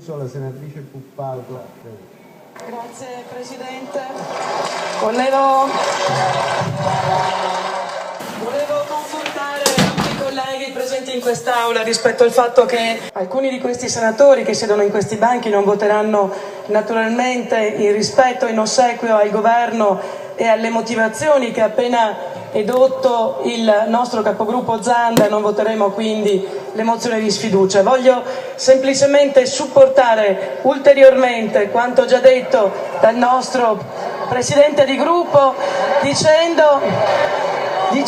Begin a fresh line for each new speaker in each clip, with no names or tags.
La senatrice Puppato.
Grazie Presidente. Volevo confortare tutti i colleghi presenti in quest'Aula rispetto al fatto che alcuni di questi senatori che siedono in questi banchi non voteranno naturalmente in rispetto e in ossequio al Governo e alle motivazioni che ha appena edotto il nostro capogruppo Zanda. Non voteremo quindi le mozioni di sfiducia. Voglio semplicemente supportare ulteriormente quanto già detto dal nostro Presidente di gruppo dicendo che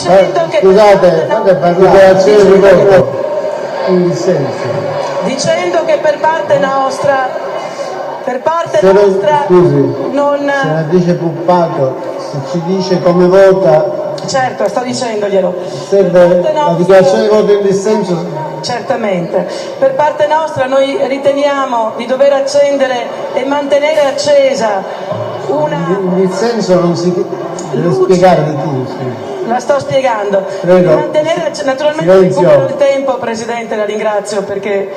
dicendo che per parte nostra non...
Senatrice Puppato, se ci dice come vota...
Certo, sto dicendoglielo.
Serve la dichiarazione di voto in dissenso?
Certamente. Per parte nostra noi riteniamo di dover accendere e mantenere accesa una...
In dissenso non si deve spiegare di chi?
La sto spiegando.
Prego.
Di mantenere, naturalmente recupero il tempo, Presidente, la ringrazio, perché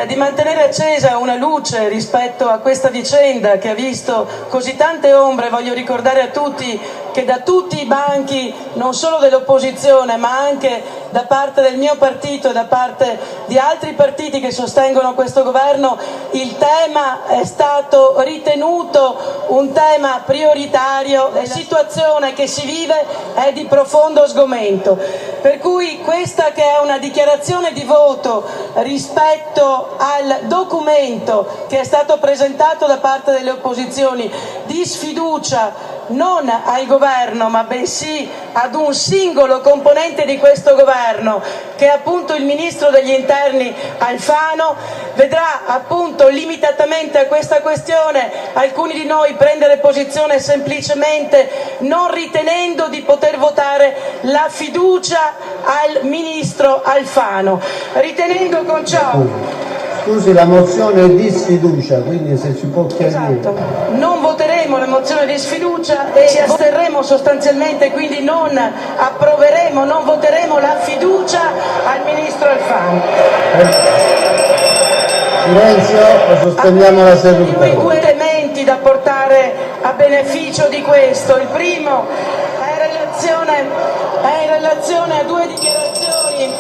di mantenere accesa una luce rispetto a questa vicenda che ha visto così tante ombre. Voglio ricordare a tutti che da tutti i banchi, non solo dell'opposizione, ma anche da parte del mio partito e da parte di altri partiti che sostengono questo governo, il tema è stato ritenuto un tema prioritario. La situazione che si vive è di profondo sgomento, per cui questa che è una dichiarazione di voto rispetto al documento che è stato presentato da parte delle opposizioni di sfiducia non al governo ma bensì ad un singolo componente di questo governo, che è appunto il ministro degli interni Alfano, vedrà appunto limitatamente a questa questione alcuni di noi prendere posizione semplicemente non ritenendo di poter votare la fiducia al ministro Alfano, ritenendo con ciò...
Scusi, la mozione è di sfiducia, quindi se ci può chiarire.
Esatto. Non voteremo la mozione di sfiducia e ci asterremo sostanzialmente, quindi non approveremo, non voteremo la fiducia al ministro Alfano.
Silenzio o sospendiamo la seduta.
Due elementi da portare a beneficio di questo. Il primo è in relazione a due dichiarazioni.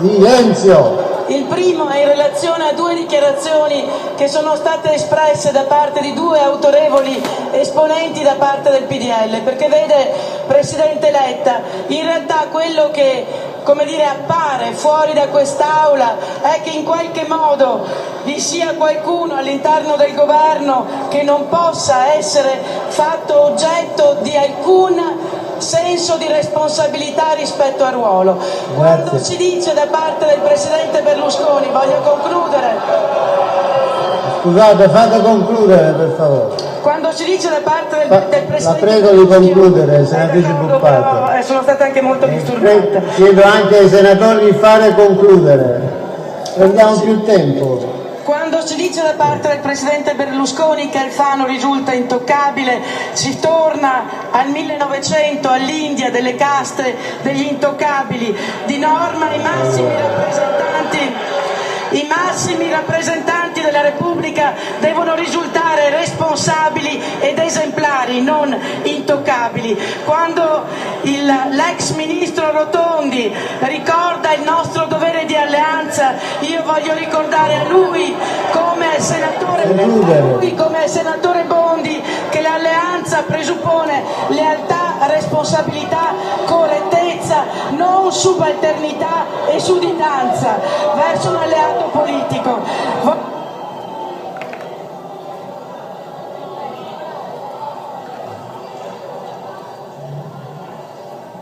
Silenzio!
Il primo è in relazione a due dichiarazioni che sono state espresse da parte di due autorevoli esponenti da parte del PDL, perché vede, Presidente Letta, in realtà quello che, come dire, appare fuori da quest'Aula è che in qualche modo vi sia qualcuno all'interno del governo che non possa essere fatto oggetto di alcun senso di responsabilità rispetto al ruolo. Quando si dice da parte del Presidente Berlusconi, voglio concludere.
Scusate, fate concludere per favore.
Quando si dice da parte del Presidente...
La prego di concludere, senatrice Puppato.
Sono stata anche molto disturbata.
Chiedo anche ai senatori di fare concludere. Prendiamo più tempo.
Quando si dice da parte del Presidente Berlusconi che Alfano risulta intoccabile, si torna al 1900, all'India delle caste degli intoccabili. Di norma i massimi rappresentanti della Repubblica devono risultare responsabili ed esemplari, non intoccabili. Quando l'ex ministro Rotondi ricorda il nostro dovere di alleanza, io voglio ricordare a lui come senatore Bondi che l'alleanza presuppone lealtà, responsabilità, correttezza, non subalternità e sudditanza verso un alleato politico.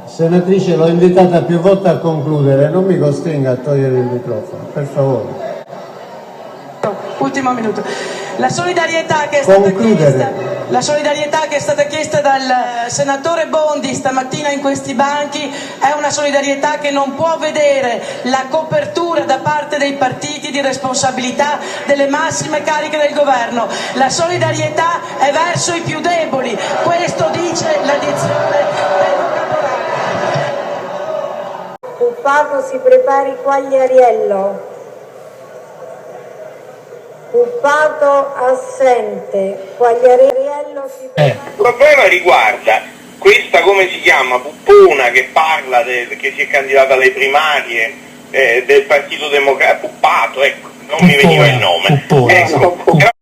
Senatrice, l'ho invitata più volte a concludere, non mi costringa a togliere il microfono, per favore.
Ultimo minuto. La solidarietà che è stata chiesta dal senatore Bondi stamattina in questi banchi è una solidarietà che non può vedere la copertura da parte dei partiti di responsabilità delle massime cariche del governo. La solidarietà è verso i più deboli, questo dice la dizione del vocabolario.
Puppato si prepari Quagliariello. Puppato assente. Quagliariello
Il problema riguarda questa, come si chiama, Puppona, che parla che si è candidata alle primarie del Partito Democratico, Puppato, ecco, non mi veniva il nome.
Puppona.
Ecco,